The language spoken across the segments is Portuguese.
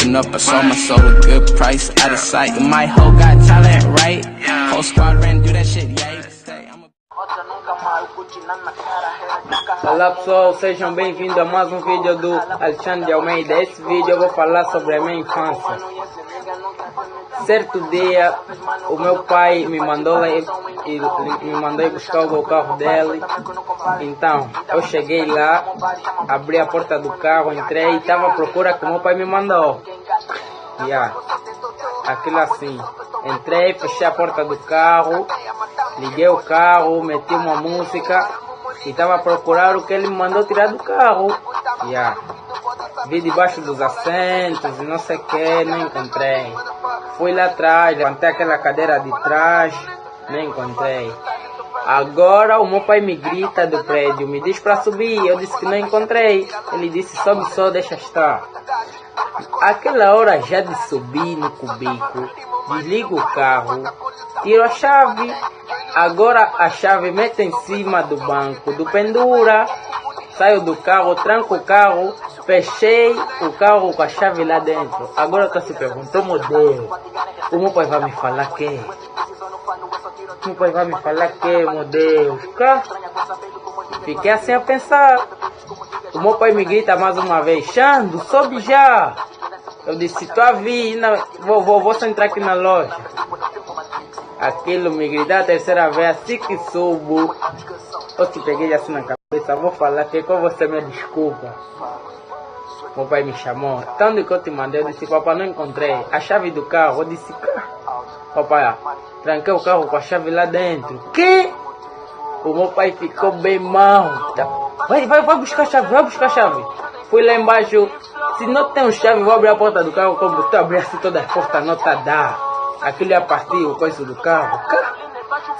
Pulling up, I sold my soul a good price, out of sight. My hoe got talent, right? Whole squad ran do that shit, yeah. Olá pessoal, sejam bem-vindos a mais um vídeo do Alexandre de Almeida. Esse vídeo eu vou falar sobre a minha infância. Certo dia, o meu pai me mandou ir buscar o carro dele. Então, eu cheguei lá, abri a porta do carro, entrei e estava à procura que o meu pai me mandou. Aquilo assim. Entrei, fechei a porta do carro, liguei o carro, meti uma música e estava a procurar o que ele me mandou tirar do carro. Vi debaixo dos assentos e não sei o que, não encontrei. Fui lá atrás, levantei aquela cadeira de trás, não encontrei. Agora o meu pai me grita do prédio, me diz para subir, eu disse que não encontrei. Ele disse, sobe só, deixa estar. Aquela hora já de subir no cubículo, desligo o carro, tiro a chave. Agora a chave mete em cima do banco, do pendura. Saio do carro, tranco o carro, fechei o carro com a chave lá dentro. Agora estou se perguntando, meu Deus, o meu pai vai me falar que? Meu pai vai me falar que, meu Deus? Fiquei assim a pensar. O meu pai me grita mais uma vez, Xando, sobe já. Eu disse, estou a vir, vou só entrar aqui na loja. Aquilo me gritou a terceira vez, assim que subo. Eu te peguei assim na cabeça, vou falar que com você me desculpa. Meu pai me chamou, tanto que eu te mandei, eu disse, papai, não encontrei a chave do carro. Eu disse, papai, tranquei o carro com a chave lá dentro. Que? O meu pai ficou bem mal. Vai buscar a chave, vai buscar a chave. Fui lá embaixo, se não tem chave, vou abrir a porta do carro. Como estou abrindo assim todas as portas, não tá dá. Aquilo ia partir o coiso do carro.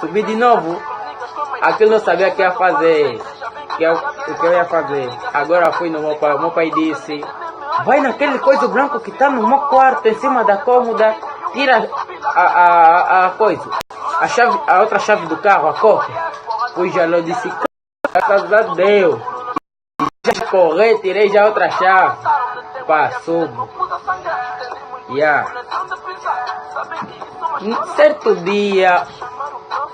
Subi de novo. Aquilo não sabia o que ia fazer. O que eu ia fazer. Agora fui no meu pai. O meu pai disse, vai naquele coiso branco que está no meu quarto, em cima da cômoda. Tira a coisa. A outra chave do carro, a cópia. Fui já lá, disse, graças a Deus. Já corri, tirei já outra chave. Passou. Certo dia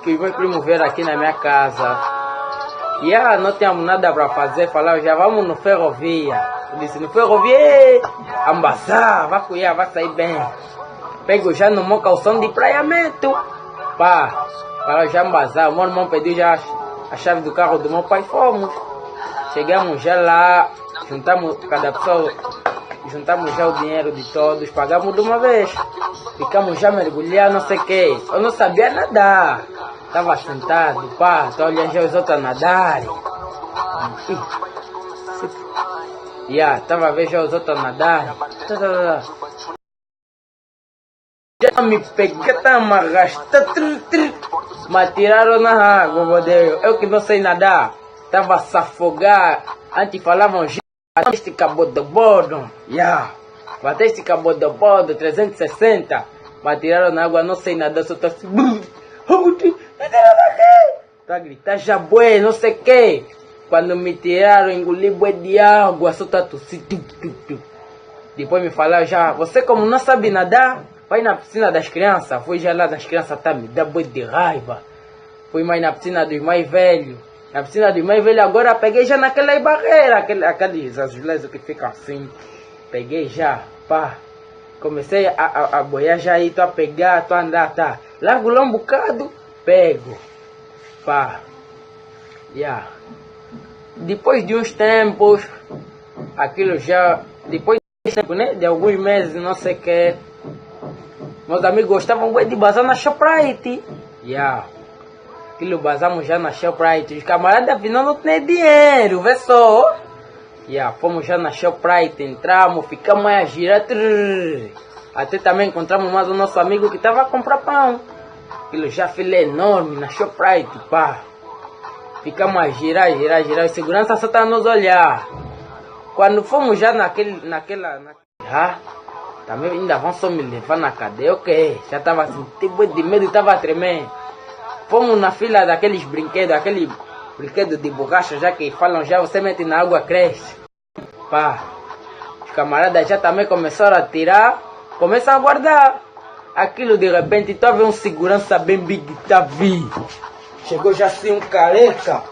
que meu primo veio aqui na minha casa, não tínhamos nada para fazer, falava, já vamos no ferrovia. Eu disse, no ferrovia, ambazar, vai cuidar, vai sair bem. Pego já no meu calção de praiamento, para já ambazar. O meu irmão pediu já a chave do carro do meu pai, fomos. Chegamos já lá, juntamos cada pessoa. Juntamos já o dinheiro de todos, pagamos de uma vez. Ficamos já mergulhando, não sei o que. Eu não sabia nadar. Estava sentado, tô olhando já os outros a nadarem. Estava a ver já os outros a nadarem. Já me peguei, me arrastando, me atiraram na água, meu Deus. Eu que não sei nadar, estava a se afogar. Antes falavam bateste cabo do bordo, bateste cabo do bordo, 360, me tiraram na água, não sei nadar, só tô assim, me tiraram daqui, tá a gritar jabué, não sei o que. Quando me tiraram, engoli bué de água, só tá tossindo. Depois me falaram já, você como não sabe nadar, vai na piscina das crianças. Fui já lá das crianças, tá, me dá bué de raiva. Fui mais na piscina dos mais velhos. Na piscina de mãe velha, agora peguei já naquela barreira, aqueles azulejos que ficam assim. Peguei já, comecei a boiar já aí, tô a pegar, tô a andar, tá. Largo lá um bocado, pego, Depois de uns tempos, aquilo já, depois de tempo, né, de alguns meses, não sei o que, meus amigos gostavam de bazar na Shoprite, Aquilo basamos já na Shoprite. Os camaradas afinal não tem dinheiro, vê só. Fomos já na Shoprite, entramos, ficamos a girar. Até também encontramos mais o nosso amigo que estava a comprar pão. Aquilo já filé enorme na Shoprite, Ficamos a girar. O segurança só está a nos olhar. Quando fomos já naquela também ainda vão só me levar na cadeia, ok. Já estava assim, tipo de medo, estava a tremer. Fomos na fila daqueles brinquedos, aquele brinquedo de borracha, já que falam já, você mete na água, cresce. camaradas já também começaram a tirar, começam a guardar. Aquilo de repente, tu vê um segurança bem big, tá vi. Chegou já assim um careca,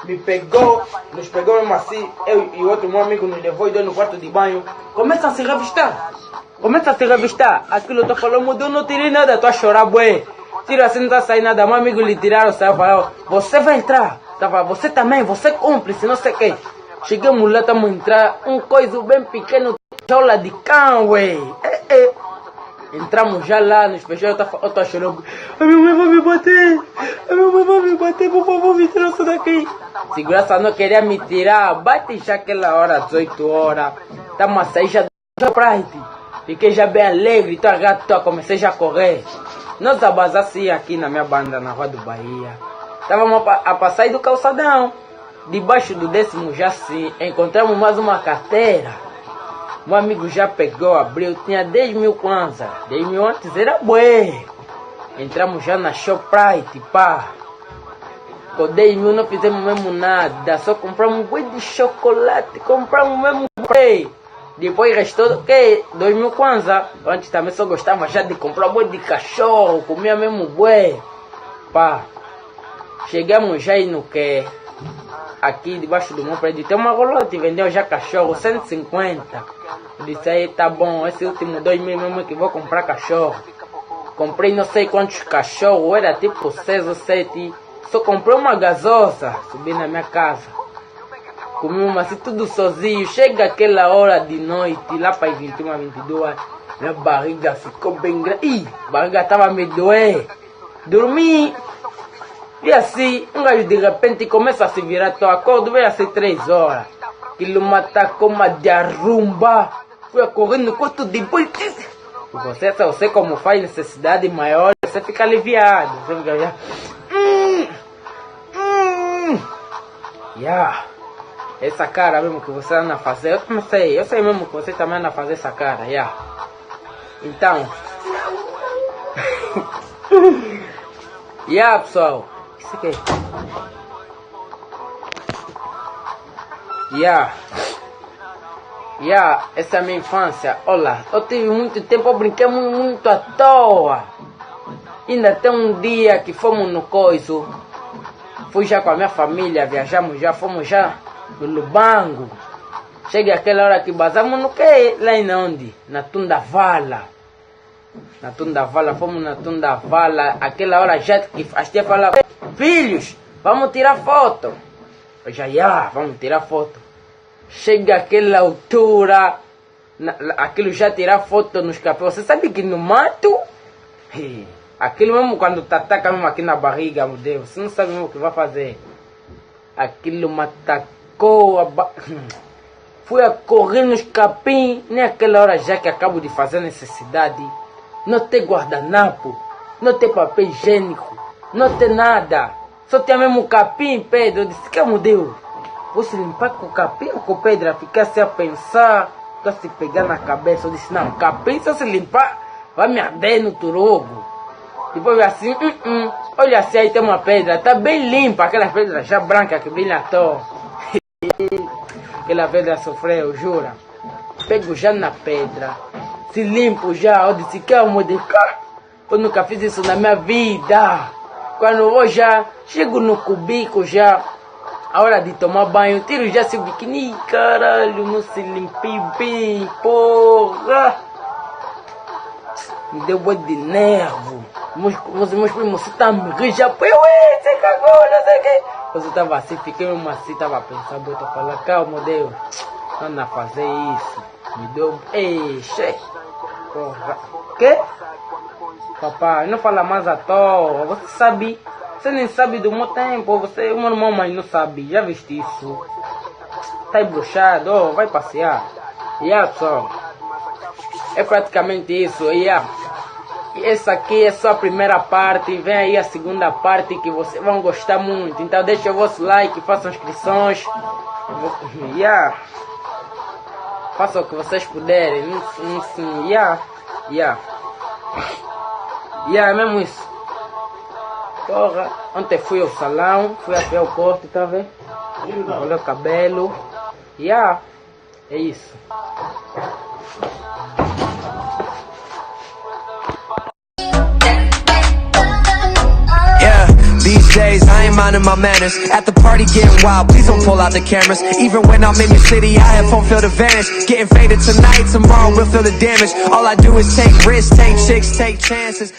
me pegou, nos pegou mesmo assim, eu e outro meu amigo nos levou e deu no quarto de banho. Começa a se revistar. Aquilo tu falou, mudou, não tirei nada, tu a chorar, bué. Tira assim, não tá saindo nada. Meu amigo lhe tiraram, saiu, falou, você vai entrar. Tava, você também, você é cúmplice, não sei o que. Chegamos lá, estamos a entrar, um coisa bem pequeno, jaula de cão, ué. Entramos já lá, nos fechou, eu tô chorando. A minha mãe vai me bater, por favor, me tira isso daqui. Segurança não queria me tirar, bate já aquela hora, 18 horas. Estamos a sair já do Pride. Fiquei já bem alegre, tô agato, comecei já a correr. Nós abasamos aqui na minha banda, na Rua do Bahia. Estávamos a passar do calçadão. Debaixo do 10º já sim, encontramos mais uma carteira. Meu amigo já pegou, abriu, tinha 10 mil kwanza. 10 mil antes era bué. Entramos já na Shoprite, pá. Com 10 mil não fizemos mesmo nada. Só compramos um bué de chocolate. Compramos mesmo bué. Depois restou o quê? 2 mil kwanza. Antes também só gostava já de comprar bué de cachorro. Comia mesmo bué. Pá. Chegamos já aí no que? Aqui debaixo do meu prédio tem uma rolote, vendeu já cachorro, 150. Eu disse aí, tá bom, esse último 2 mil mesmo que vou comprar cachorro. Comprei não sei quantos cachorros, era tipo 6 ou 7. Só comprei uma gasosa, subi na minha casa. Comi uma assim, tudo sozinho. Chega aquela hora de noite, lá para as 21, 22, minha barriga ficou bem grande. Ih, a barriga tava me doer. Dormi. E assim, um gajo de repente começa a se virar, tô acordo, veio assim 3 horas. Aquilo mata como a de arrumba. Fui correndo no quarto de banho. Você como faz necessidade maior, você fica aliviado. Você fica já. Essa cara mesmo que você anda a fazer, eu não sei, eu sei mesmo que você também anda a fazer essa cara, Então. Pessoal. Isso aqui. Essa é a minha infância. Olha, eu tive muito tempo, eu brinquei muito à toa. Ainda tem um dia que fomos no coiso. Fui já com a minha família, viajamos já, fomos já no Lubango. Cheguei aquela hora que basamos no que? Lá em onde? Na Tundavala. Na Tundavala, fomos na Tundavala. Aquela hora já que as tia falavam, filhos, vamos tirar foto. Eu já, vamos tirar foto. Chega aquela altura, aquilo já tirar foto nos cafés. Você sabe que no mato, aquilo mesmo quando te ataca mesmo aqui na barriga, meu Deus, você não sabe mesmo o que vai fazer. Aquilo me atacou, fui a correr nos capim, nem aquela hora já que acabo de fazer necessidade. Não tem guardanapo, não tem papel higiênico, não tem nada. Só tem mesmo capim, Pedro. Eu disse, que mudeu? Vou se limpar com capim ou com pedra? Ficar assim a pensar, ficar se pegar na cabeça. Eu disse, não, capim se eu se limpar, vai me arder no turogo. Depois eu assim, olha assim, aí tem uma pedra, tá bem limpa, aquela pedra já branca que brilha à toa. Aquela pedra sofreu, jura. Pego já na pedra, se limpo já, eu disse, que modificar? Eu nunca fiz isso na minha vida. Quando eu já chego no cubico já, a hora de tomar banho, tiro já seu biquíni, caralho, não se limpei bem, porra. Me deu boi de nervo. Meus primos estão me já, você cagou, não sei o que. Eu tava assim, fiquei mesmo assim, tava pensando, eu tô falando, calma, Deus, não anda a fazer isso. Me deu, porra, que? Papai, não fala mais à toa, você sabe, você nem sabe do meu tempo, você, o meu irmão, mas não sabe, já viste isso? Tá embruxado, vai passear. Pessoal, é praticamente isso, E essa aqui é só a primeira parte, vem aí a segunda parte que vocês vão gostar muito. Então deixa o vosso like, façam inscrições, façam o que vocês puderem, é mesmo isso. Porra, ontem fui ao salão, fui até o corte, tá vendo? Olha o cabelo. É isso. These days, I ain't minding my manners. At the party getting wild, please don't pull out the cameras. Even when I'm in your city, I have fulfilled advantage. Getting faded tonight, tomorrow we'll feel the damage. All I do is take risks, take chicks, take chances.